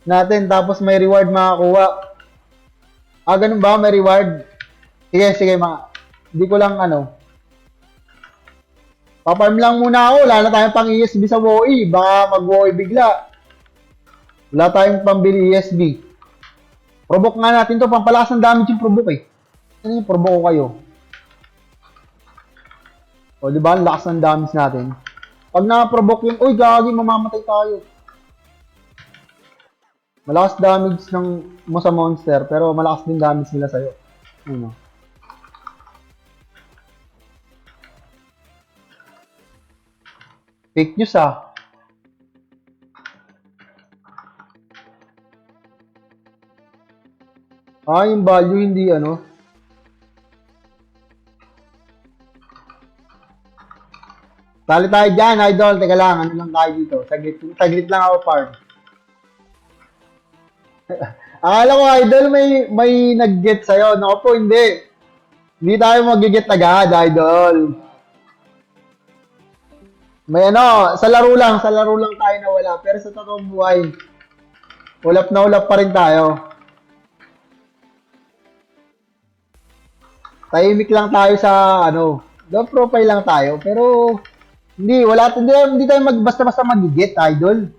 natin. Tapos may reward makakuha. Ah, ganun ba? May reward? Sige, sige, hindi ko lang ano. Paparm lang muna ako. Wala na tayong pang ESB sa WOE. Baka mag-WOE bigla. Wala tayong pambili ESB. Provoke nga natin to. Pampalakas ng damage yung provoke eh. Ano yung provoke ko kayo? O, di ba? Ang lakas ng damage natin. Pag na-provoke yung, uy, gagi, mamamatay tayo. Malakas damage mo sa monster, pero malakas din damage nila sa'yo. Ano? Fake news ah. Ah, yung value hindi ano. Tali tayo dyan, idol. Teka lang, ano lang tayo dito. Saglit lang ako, farm. Akala ko, idol, may nag-get sa'yo. Naku po, hindi. Hindi tayo mag-get agad, idol. May ano, sa laro lang tayo nawala. Pero sa totoong buhay, ulap na ulap pa rin tayo. Tahimik lang tayo sa, ano, low profile lang tayo. Pero, hindi tayo basta-basta mag-get, idol.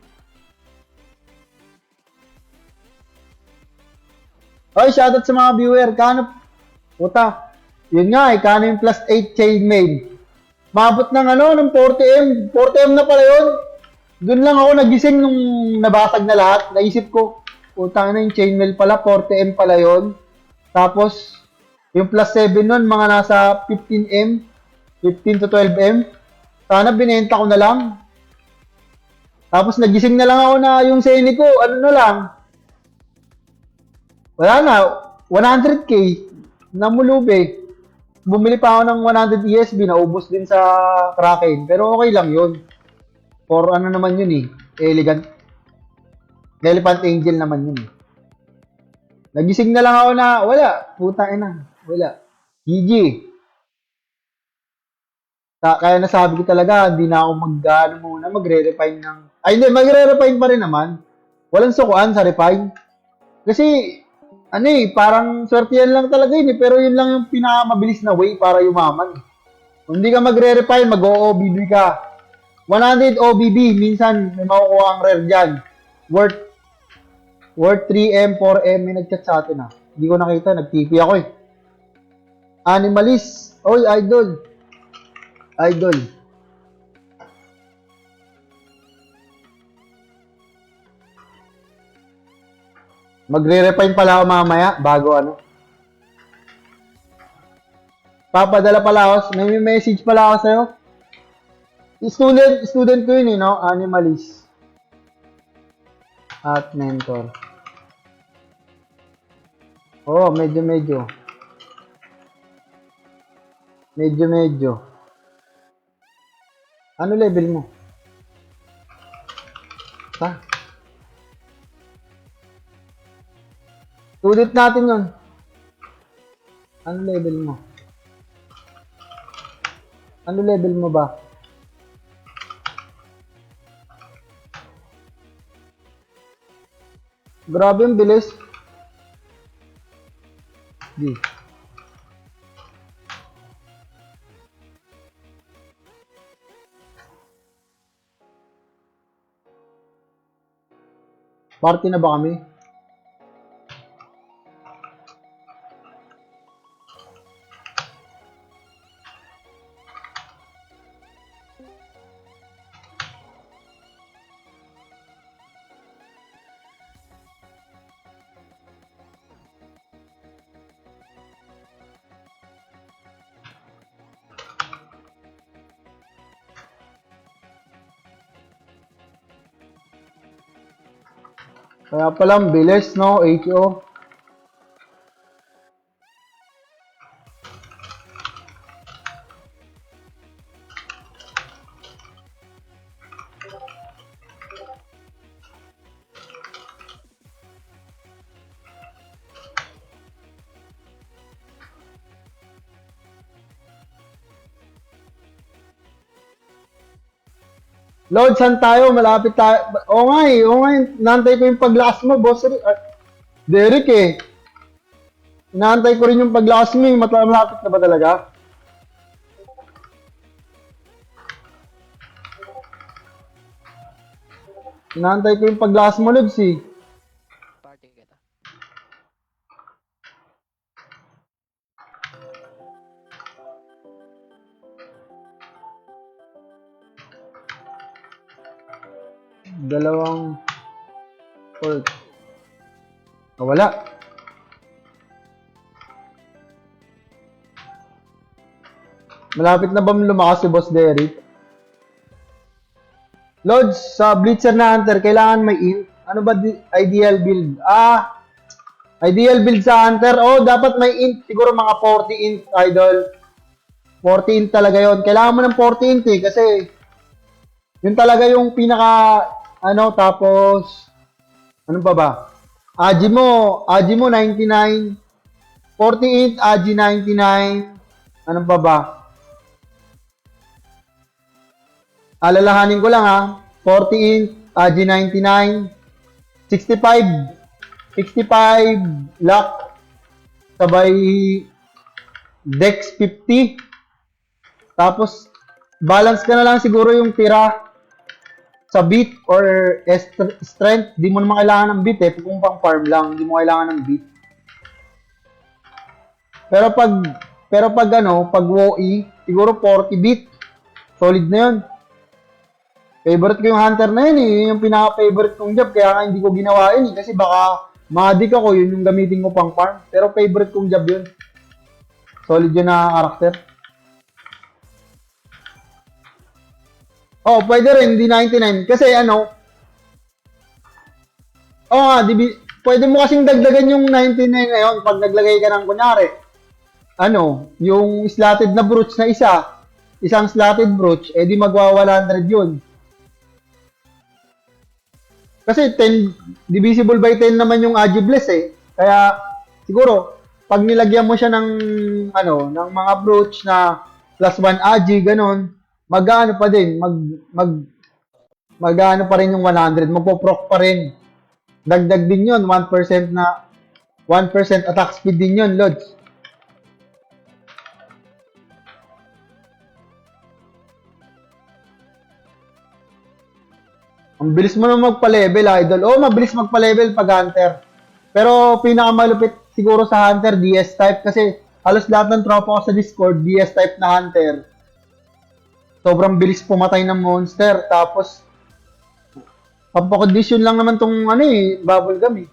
Oy, shoutout sa mga viewer. Kano, puta, yun nga eh, kano yung plus 8 chainmail. Mabot ng ano, ng 40M. 40M na pala yun. Doon lang ako nagising nung nabasag na lahat. Naisip ko, putang na yung chainmail pala, 40M pala yun. Tapos, yung plus 7 nun, mga nasa 15M, 15 to 12M. Sana binenta ko na lang. Tapos nagising na lang ako na yung seni ko, ano na lang. Wala na, 100k. Namulube. Bumili pa ako ng 100 ESB, naubos din sa Kraken. Pero okay lang yun. For ano naman yun eh. Elegant. Elephant Angel naman yun eh. Nagising na lang ako na, wala. Putang ina. Wala. GG. Kaya nasabi ko talaga, hindi na ako magre-refine ng... Ay hindi, magre-refine pa rin naman. Walang sukuan sa refine. Kasi, ano eh, parang swerte yan lang talaga yun eh. Pero yun lang yung pinakamabilis na way para yumaman. Kung hindi ka magre-refine, mag-OOBB ka. 100 OBB, minsan may makukuha ang rare dyan. Worth 3M, 4M, may nag-chat sa atin ah. Hindi ko nakita, nag-TP ako eh. Animalist. Oy, idol. Idol. Magre-refine pala ako mamaya bago ano. Papadala pala ako. May message pala ako sa'yo. Student ko yun eh, no? Animalist. At mentor. Oh, medyo. Medyo. Ano level mo? Ha? Student natin yun. Ano level mo? Ano level mo ba? Grabe yung bilis. Di. Party na ba kami? Kaya pala ang bilis, no? HO. Load, saan tayo? Malapit tayo. Oo nga eh. Oo nga eh. Inaantay ko yung paglakas mo, boss. Derek eh. Inaantay ko rin yung paglakas mo eh. Malapit na ba talaga? Inaantay ko yung paglakas mo, Lods eh. Party kita. Dalawang port. Wala. Malapit na ba lumakas si Boss Derek? Lods, sa Blitzer na Hunter, kailangan may int. Ano ba ideal build? Ideal build sa Hunter. Oh, dapat may int. Siguro mga 40 int, idol. 40 int talaga yon. Kailangan mo ng 40 int eh, kasi yun talaga yung pinaka, tapos, ano pa ba? Agi mo 99. 40 int, Agi 99. Ano pa ba? Alalahanin ko lang ha. 40 int, Agi 99. 65 lock. Sabay Dex 50. Tapos, balance ka na lang siguro yung tira sa beat or strength. Di mo naman kailangan ng beat eh. Kung pang farm lang, di mo kailangan ng beat. Pero pag pag WoE, siguro 40 beat. Solid na yun. Favorite ko yung Hunter na yun eh. Yun yung pinaka-favorite kong job. Kaya nga hindi ko ginawa yun eh. Kasi baka madik ako, yun yung gamitin ko pang farm. Pero favorite kong job yun. Solid yun na karakter. Oh, pwede rin, hindi 99. Kasi pwede mo kasing dagdagan yung 99 ngayon pag naglagay ka ng kunyari. Yung slotted na brooch na isang slotted brooch, di magwa 100 yun. Kasi 10, divisible by 10 naman yung Agi Bless eh. Kaya, siguro, pag nilagyan mo siya ng mga brooch na plus 1 Agi, ganun, mag-ano pa din, mag-ano pa rin yung 100, magpo-proc pa rin. Dagdag din yun, 1% na, 1% attack speed din yun, Lods. Ang bilis mo naman magpa-level, idol. Oo, mabilis magpa-level pag Hunter. Pero pinakamalupit siguro sa Hunter, DS type. Kasi halos lahat ng tropa ko sa Discord, DS type na Hunter. Sobrang bilis pumatay ng monster. Tapos, pampakondisyon lang naman tong bubble gum eh.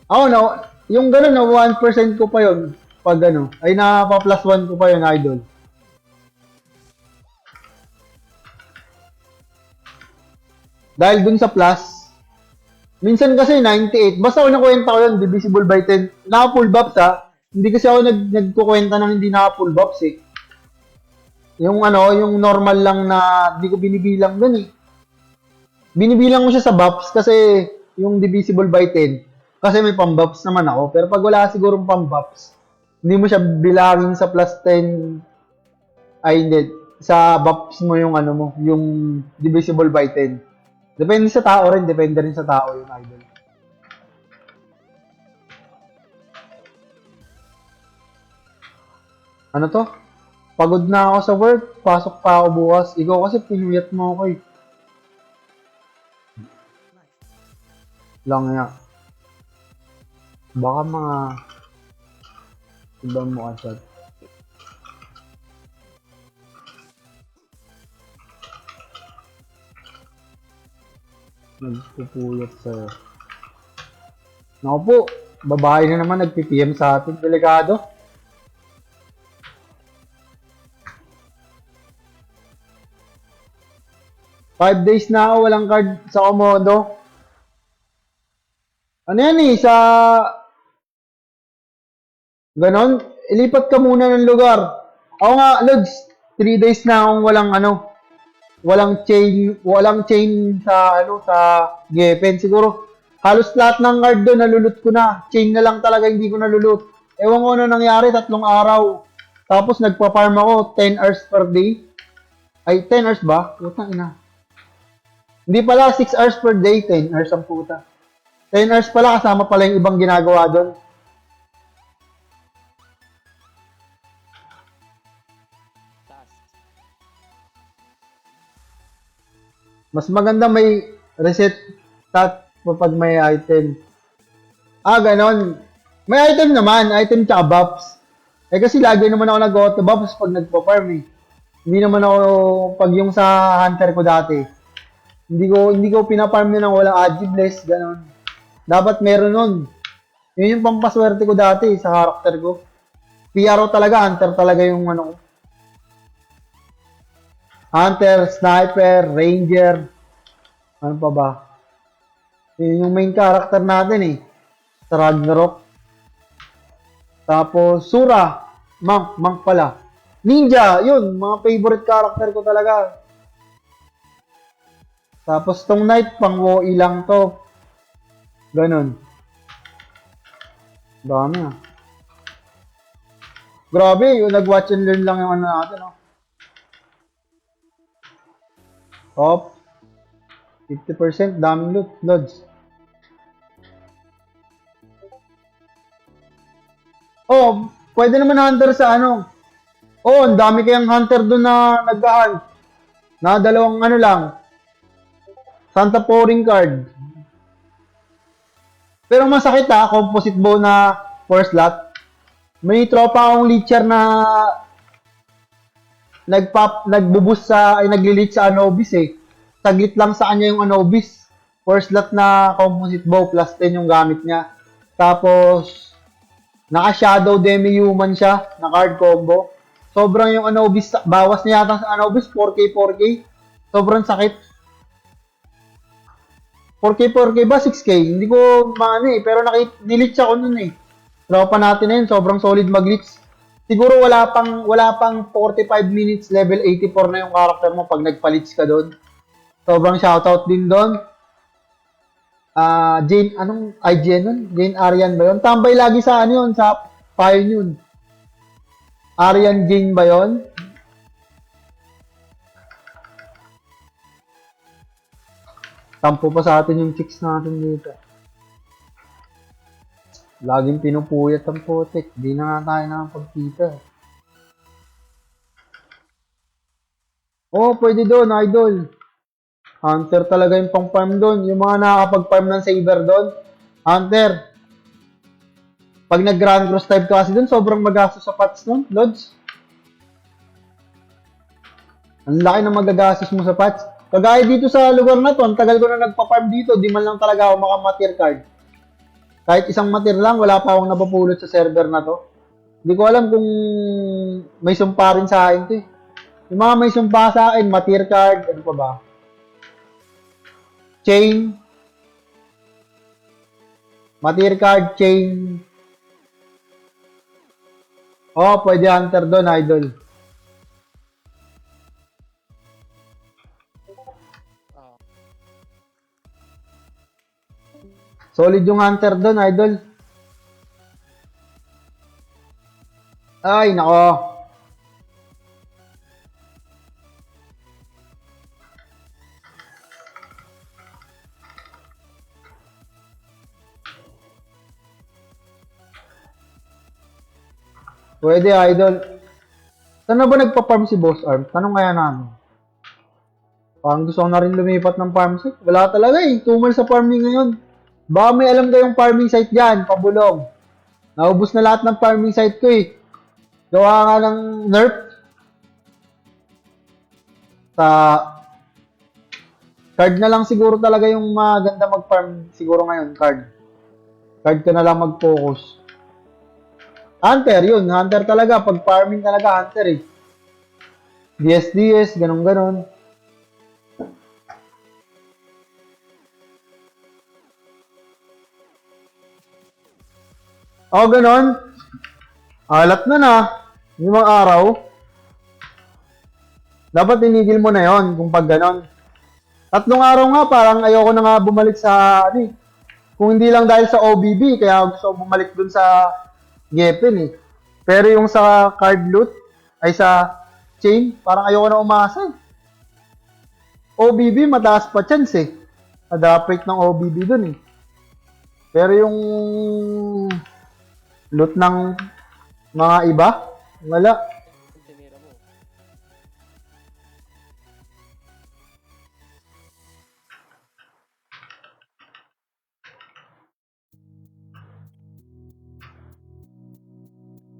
Ako yung gano'n na 1% ko pa yon pag ay napa-plus 1 ko pa yun, idol. Dahil dun sa plus, minsan kasi 98, basta ako nakuwenta ko yun, divisible by 10, naka-full buffs ha, hindi kasi ako nagkukwenta ng hindi naka-full buffs eh. Yung yung normal lang na hindi ko binibilang dun eh. Binibilang ko siya sa buffs kasi yung divisible by 10, kasi may pang-buffs naman ako, pero pag wala sigurong pang-buffs, hindi mo siya bilangin sa plus 10, hindi, sa buffs mo yung yung divisible by 10. Depende sa tao rin, depende rin sa tao yung idol. Ano to? Pagod na ako sa work, pasok pa ako bukas. Ikaw kasi pinuyat mo ako eh. Lang nga. Baka mga ibang mukha shot. Nagpupuyat sa'yo. Naku po, babae na naman nagpipm sa atin, delikado. Five days na ako, walang card sa Komodo. Ano yan eh, sa ganon, ilipat ka muna ng lugar. Ako nga, Lods, 3 days na akong walang chain sa sa Geffen. Siguro Halos lahat ng card doon, nalulot ko na. Chain na lang talaga, hindi ko nalulot. Ewan ko ano nangyari, 3 araw. Tapos nagpa-farm ako, 10 hours per day. Ay, 10 hours ba? Putang ina. Hindi pala, 6 hours per day, 10 hours ang puta. 10 hours pala, kasama pala yung ibang ginagawa doon. Taas. Mas maganda may reset stat kapag may item. Ganon. May item naman, item tsaka buffs. Eh kasi lagi naman ako nag-auto buffs pag nagpa-farm eh. Hindi naman ako, pag yung sa hunter ko dati, hindi ko pina-farm yun ng walang Agibless, ganon. Dapat meron nun. Yun yung pampaswerte ko dati sa character ko. PRO talaga, hunter talaga yung ano ko. Hunter, Sniper, Ranger, ano pa ba? Yun yung main character natin eh. Sa Ragnarok. Tapos, Sura, Monk pala. Ninja, yun, mga favorite character ko talaga. Tapos, tong Knight, pang WoE lang to. Ganon. Dami ah. Grabe, yung nag-watch and learn lang yung ano natin, oh. Top. 50%, daming loot, loads. Oh, pwede naman hunter sa ano. Oh, ang dami kayang hunter doon na nag-hunt. Na dalawang ano lang. Santa Pouring card. Pero masakit composite bow na 4 slot. May tropa akong leecher na nagbubus sa, ay nagli-leech sa Anubis eh. Saglit lang sa kanya yung Anubis. 4 slot na composite bow plus 10 yung gamit niya. Tapos, naka-shadow demi-human siya na card combo. Sobrang yung Anubis, bawas niya yata sa Anubis, 4K. Sobrang sakit. 4K ba? 6K? Hindi ko maano eh, pero nilitch ako nun eh. Tropa natin na yun, sobrang solid mag-glitch. Siguro wala pang 45 minutes, level 84 na yung character mo pag nagpa-glitch ka doon. Sobrang shoutout din doon. Jane, Jane Arian ba yun? Tambay lagi sa ano yun, sa file yun. Arian Jane ba yun? Tampo pa sa atin yung chicks natin dito. Laging pinupuyat ang putik. Di na nga tayo nakapagkita. Oh, pwede doon, idol. Hunter talaga yung pang-farm doon. Yung mga nakakapag-farm ng saber doon. Hunter. Pag nag-grand cross type ka kasi doon, sobrang magastos sa patch doon, Lods. Ang laki na magagastos mo sa patch. Kagaya dito sa lugar na to, ang tagal ko na nagpa-farm dito, di man lang talaga ako makamatir card. Kahit isang matir lang, wala pa akong napapulot sa server na to. Hindi ko alam kung may sumpa rin sa akin to eh. Yung mga may sumpa sa akin, matir card, ano pa ba? Chain. Matir card, chain. Oh, pwede hunter doon, idol. Oo. Solid yung hunter doon, idol. Ay, nako. Pwede, idol. Saan na ba nagpa-farm si Boss Arm? Tanong kaya namin. Parang gusto ko na rin lumipat ng farm site. Wala talaga eh. Tumal sa farming ngayon. Baka may alam kayong farming site dyan, pabulong. Naubos na lahat ng farming site ko eh. Gawa nga ng nerf. Sa card na lang siguro talaga yung maganda mag-farm siguro ngayon, card. Card ka na lang mag-focus. Hunter, yun. Hunter talaga. Pag farming talaga, hunter eh. DS, ganun-ganon. O, ganon. Alat na. Yung mga araw. Dapat tinigil mo na yon kung pag ganon. 3 araw nga, parang ayoko na nga bumalik sa, Kung hindi lang dahil sa OBB, kaya gusto ko bumalik dun sa Geffen eh. Pero yung sa card loot, ay sa chain, parang ayoko na umasa eh. OBB, mataas pa chance eh. Adapt rate ng OBB dun eh. Pero yung loot ng mga iba, wala. Yung tinira mo.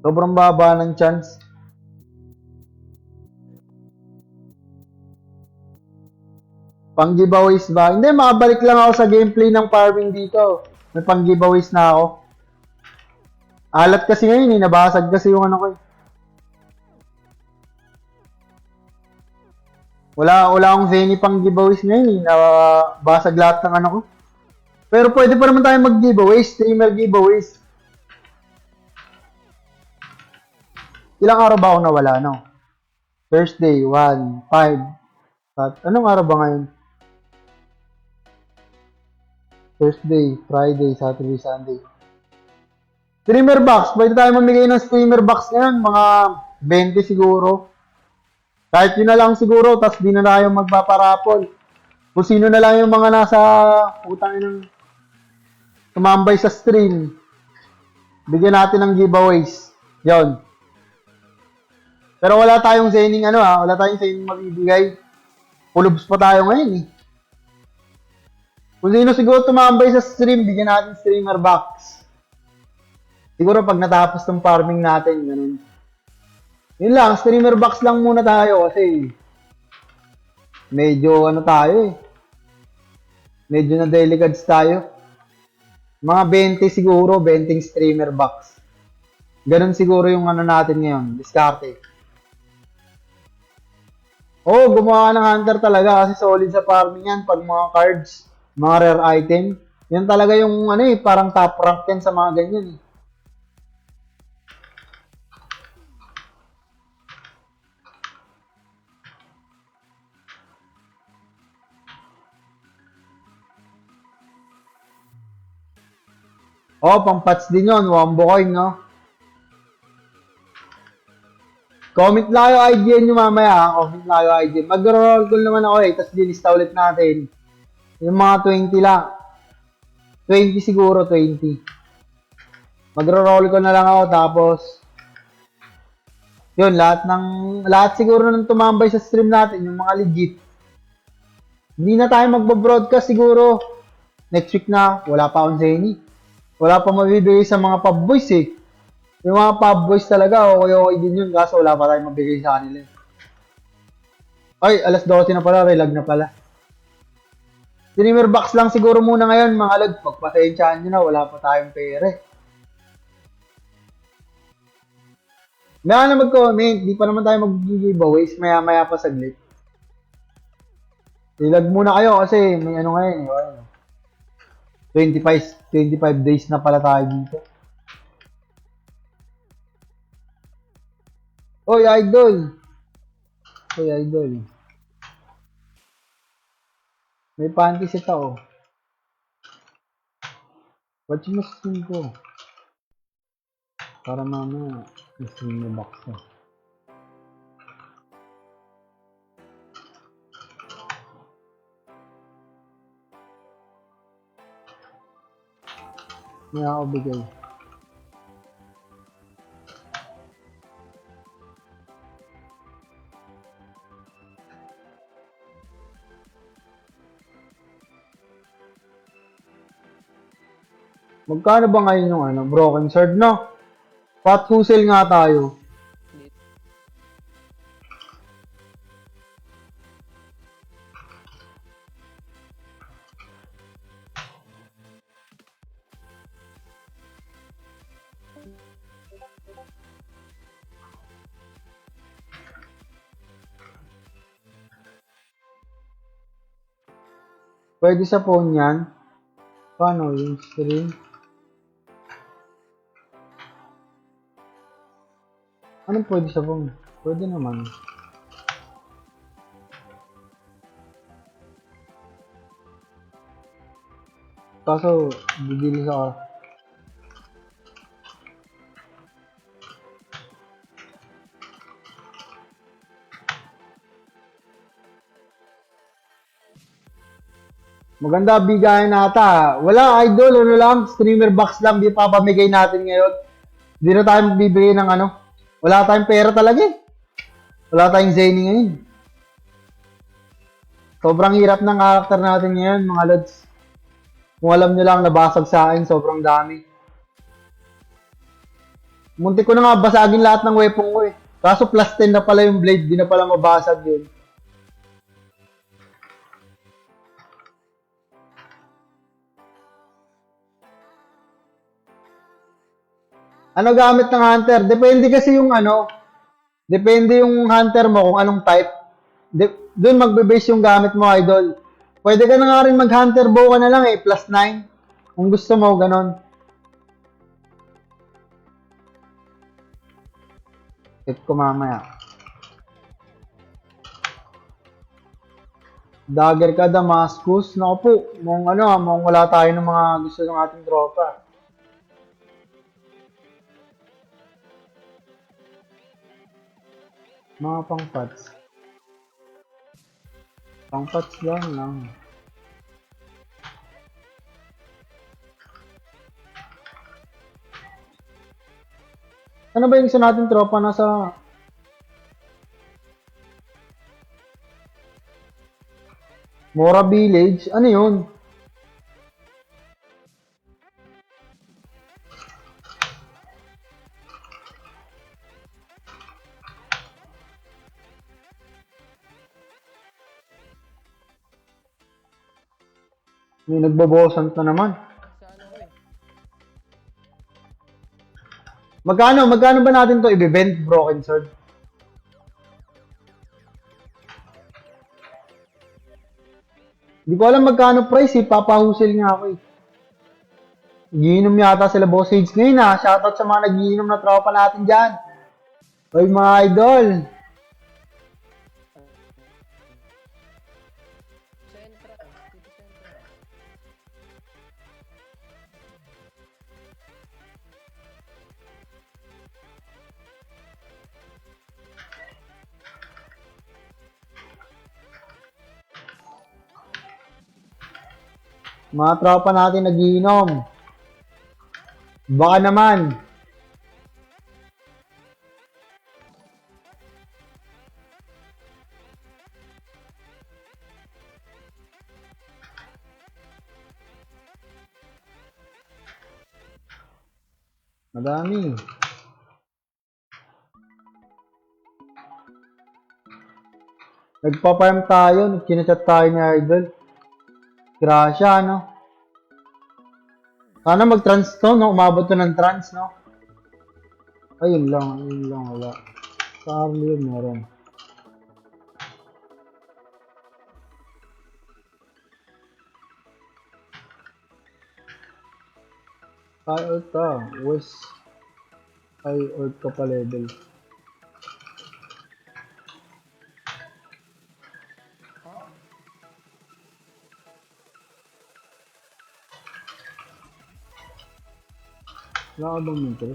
Sobrang baba ng chance. Pang giveaways ba? Hindi, makabalik lang ako sa gameplay ng farming dito. May pang giveaways na ako. Alat kasi ngayon eh, nabasag kasi yung ano ko eh. Wala akong Zenny pang giveaways ngayon eh, nabasag lahat ng ano ko. Pero pwede pa naman tayo mag-giveaways, streamer giveaways. Ilang araw ba ako nawala, no? Thursday, 1, 5. Anong araw ba ngayon? Thursday, Friday, Saturday, Sunday. Streamer box. Pwede tayo mamigay ng streamer box ngayon. Mga 20 siguro. Kahit yun na lang siguro. Tapos di na tayo magpaparapol. Kung sino na lang yung mga nasa utang ng tumambay sa stream. Bigyan natin ng giveaways. Yon. Pero wala tayong zening ano ha. Wala tayong zening mabibigay. Pulubs pa tayo ngayon eh. Kung sino siguro tumambay sa stream, bigyan natin streamer box. Siguro pag natapos ng farming natin, ganun. Yun lang, streamer box lang muna tayo kasi medyo ano tayo eh. Medyo na delicates tayo. Mga 20 siguro, 20 streamer box. Ganun siguro yung ano natin ngayon, diskarte. Oh, gumawa ng hunter talaga kasi solid sa farming yan pag mga cards. Mga rare item. Yan talaga yung ano eh, parang top rank yan sa mga ganyan eh. Oh, pang-pats din yun. Wombo coin, no? Comment lang kayo idea nyo mamaya, ha? Comment lang kayo idea. Mag-roll call naman ako eh, tapos dilista ulit natin. Yung mga 20 lang. 20 siguro, 20. Magro-roll ko na lang ako, tapos yun, lahat siguro ng tumambay sa stream natin, yung mga legit. Hindi na tayo magbo-broadcast siguro. Next week na, wala pa akong Zenny. Wala pa mabibigay sa mga pub boys eh. Yung mga pub boys talaga, okay din yun, kaso wala pa tayong mabigay sa kanila. Ay, alas 12 na pala, relag na pala. Streamer box lang siguro muna ngayon, mga lod. Pagpasensyahan nyo na, wala pa tayong pere. Maya na mag-comment, di pa naman tayo mag-giveaways, maya-maya pa saglit. Ilag muna kayo kasi may ano ngayon, 25 days na pala tayo dito. Oy, idol! Oy, idol. May panty set ako. Ba't yung stream ko? Para mamaya, stream na box na. May ako bigay. Magkano ba ngayon yung ano, broken sword, no? Fat hustle nga tayo. Pwede sa phone yan. Paano yung stream? Anong pwede sa phone? Pwede naman. Kaso, bibilis ako. Maganda bigayan nata. Wala, idol. Ano lang, streamer box lang. Di papamigay natin ngayon. Di na tayo magbibigay ng ano. Wala tayong pera talaga eh. Wala tayong zany ngayon. Sobrang hirap ng karakter natin ngayon, mga lods. Kung alam nyo lang, nabasag sa akin, sobrang dami. Munti ko na nga basagin lahat ng weapon ko eh. Kaso plus 10 na pala yung blade, di na pala mabasag yun. Ano gamit ng hunter? Depende kasi yung ano. Depende yung hunter mo kung anong type. Doon magbe-base yung gamit mo, idol. Pwede ka na nga rin mag-hunter bow ka na lang eh, plus 9. Kung gusto mo, ganon. Check ko mamaya. Dagger ka, Damascus. Naku po, mong ano, mong wala tayo ng mga gusto ng ating tropa. Mga pang-pats. Pang-pats lang. Ano ba yung isa natin tropa nasa... Mora Village? Ano yun? May nagbobosan na naman. Sa ano ko eh. Magkano ba natin to i-bend, Broken Sword? Hindi ko alam magkano price eh, papahusil nga ako eh. Nagiinom yata sila Boss Sage ngayon ah. Shoutout sa mga nagiinom na tropa natin dyan. Oy mga idol. Central. Dito Central. Mga tropa natin nagiinom. Baka naman. Madami. Nagpa-farm tayo, nagchinachat tayo ni Idol. Grasya, no? Sana mag-trans to, no? Umabot to ng trans, no? Ayun lang, wala. Sa Arlie yun, meron. High Earth ka, West. High Earth ka pa level. Wala ka bang mentor?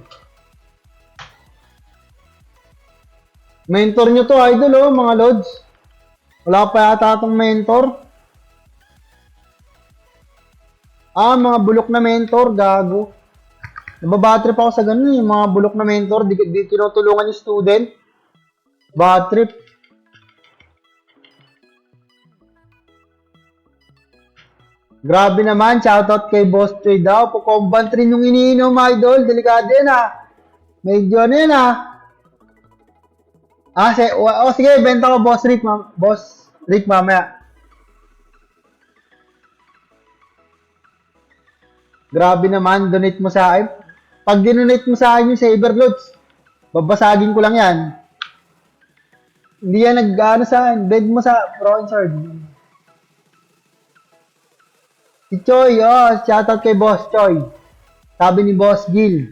Mentor nyo to, idol, oh, mga lods. Wala pa yata itong mentor. Ah, mga bulok na mentor, gago. Nababatrip ako sa ganun, yung mga bulok na mentor, di tinutulungan yung student. Bad trip. Grabe naman, shoutout kay Boss Troy daw. Pukomban rin yung iniinom, idol. Delikado yan ah. Medyo ano yan ah. Sige, benta ko Boss Rick mamaya. Grabe naman, donate mo sa akin. Pag dinonate mo sa akin yung Saberlords, babasagin ko lang yan. Hindi yan nag-ano sa akin. Bed mo sa Broken Sword. Si Choi, shoutout kay Boss Choi. Sabi ni Boss Gil.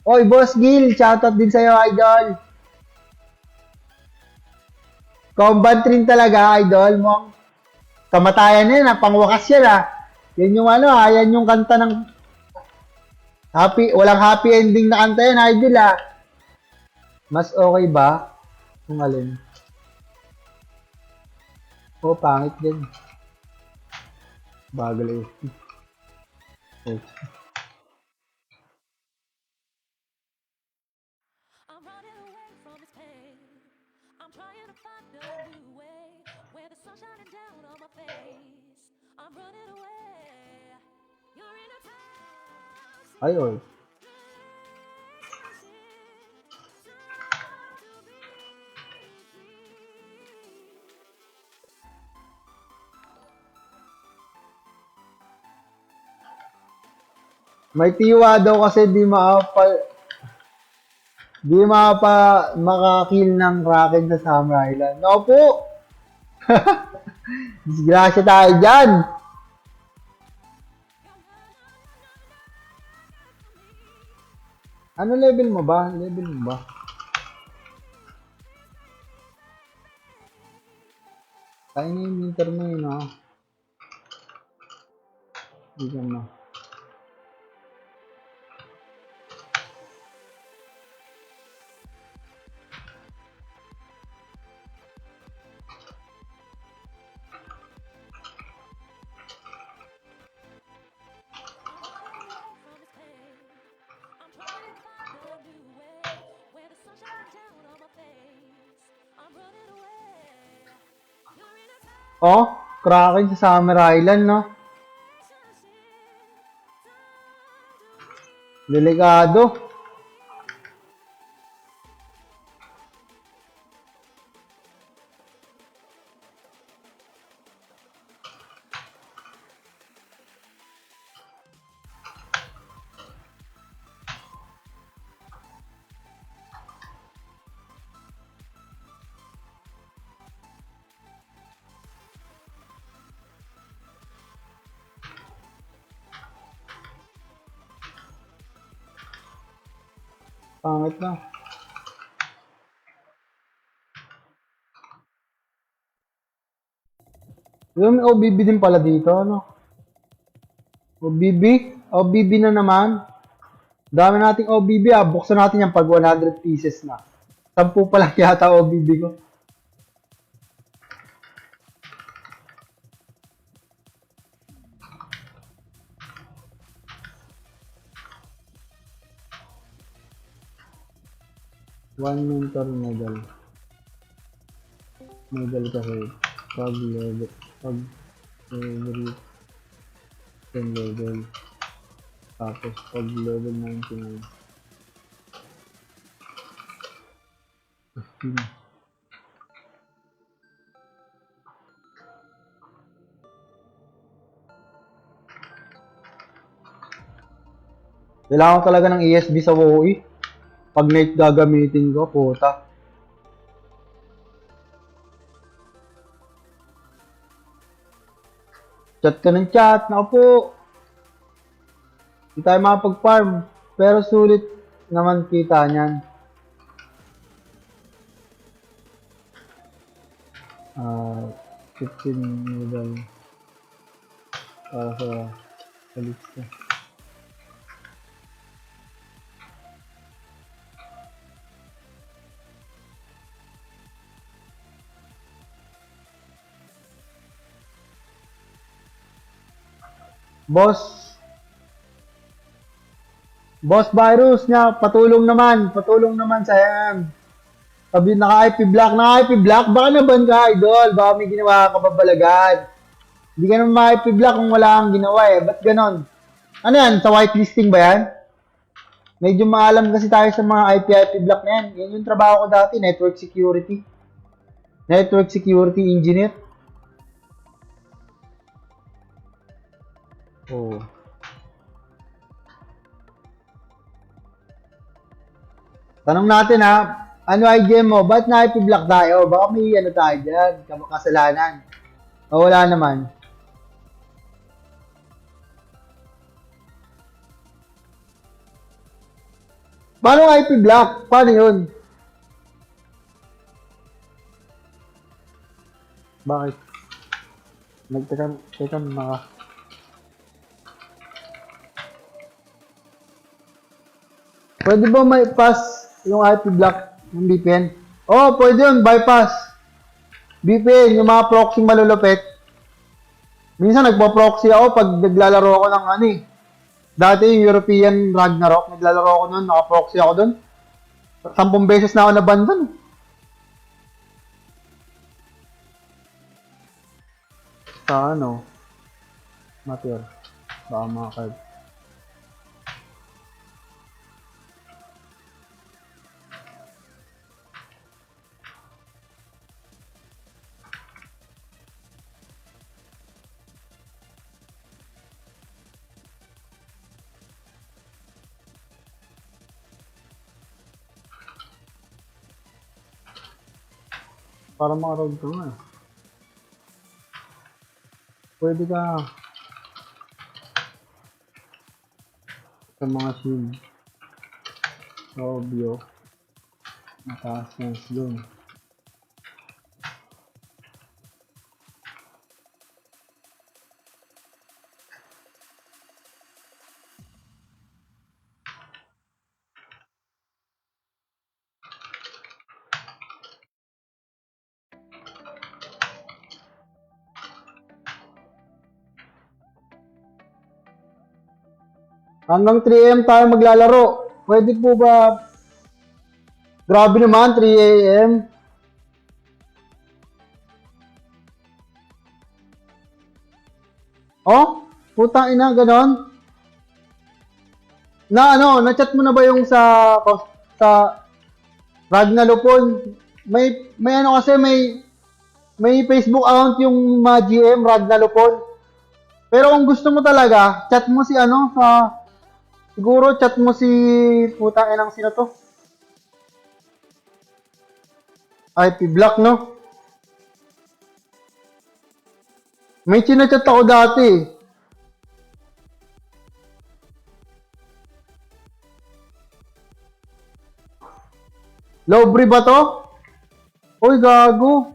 Oy, Boss Gil, shoutout din sa'yo, idol. Combat rin talaga, idol mo. Kamatayan yan, pangwakas yan, Yan yung ano, yan yung kanta ng walang happy ending na kanta yan, idol Mas okay ba? Kung alin? Pangit din. Bagal eh. I'm running away from this pain. I'm trying to find a new way where the sun's shining down on my face. I'm running away. You're in a town. Ay, oy. May tiwa daw kasi di makakill ng Kraken sa Summer Island. No po! Disgrasya tayo dyan! Ano level mo ba? Tayo na yung winter mo yun, ha? Hindi na. Oh, Kraken sa Summer Island, no? Delikado. Pangit na. Yung OBB din pala dito, ano? OBB? OBB na naman. Dami nating OBB, Buksan natin yan pag 100 pieces na. 10 pa lang yata OBB ko. One mentor medal. Medal kasi pag every 10 level. Tapos pag level 99. Kailangan ko talaga ng ESB sa WoE. Pag night gagamitin ko, puta. Chat ka ng chat, naku po. Hindi tayo makapag-farm. Pero sulit naman kita niyan. 15 medal para sa lista. Boss Virus niya, patulong naman sa sabi naka-IP block, baka naban ka, idol, baka may ginawa ka babalagan. Hindi ka naman ma-IP block kung wala kang ginawa ba't ganon? Ano yan, sa whitelisting ba yan? Medyo maalam kasi tayo sa mga IP block na yan. Yan yung trabaho ko dati, network security engineer. Oh. Tanong natin ano IGM mo? Ba't na-IP block tayo? Baka may ano tayo dyan, kasalanan. O wala naman. Paano IP block? Paano yun? Bakit? Teka maka. Pwede ba may pass yung IP block ng VPN? Oo, pwede yun, bypass. VPN, yung mga proxy malulupit. Minsan nagpo-proxy ako pag naglalaro ako ng ano eh. Dati yung European Ragnarok, naglalaro ako nun, naka-proxy ako dun. 10 beses na ako naban dun. Sa ano? Matter. Baka mga card. Para makaroon ka nga. Pwede ka sa mga shield. Obvio. Mataas yan doon. Hanggang 3 AM tayo maglalaro. Pwede po ba? Grabe naman, 3 AM. Oh, putang ina, ganon. Na-chat mo na ba yung sa Ragnalupon? May ano kasi, may Facebook account yung mga GM, Ragnalupon. Pero kung gusto mo talaga, chat mo si siguro chat mo si putang inang sino to? IP block, no? May chinachat ako dati. Lowbri ba to? Uy, gago.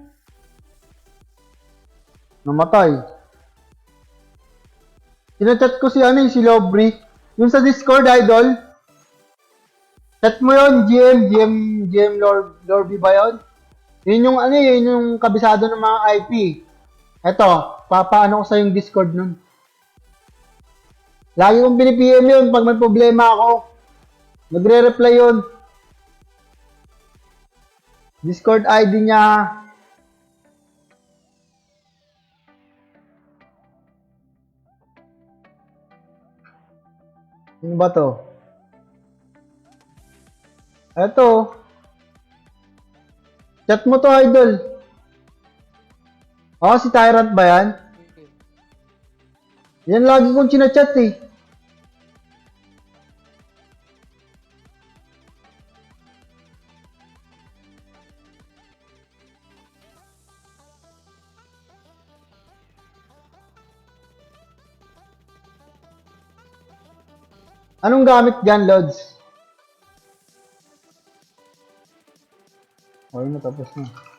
Namatay. Chinachat ko si si Lowbri. Yung sa Discord, idol. Chat mo yun, GM Lorby ba yun? Yun yung yun yung kabisado ng mga IP. Eto, papaano ko sa yung Discord nun. Lagi kong pinipm yun pag may problema ako. Nagre-reply yun. Discord ID niya. Ano ba to? Eto. Chat mo to, idol. Oh, si Tyrant ba yan? Yan lagi kong chinachat eh. Anong gamit dyan, Lods? Okay na, tapos na.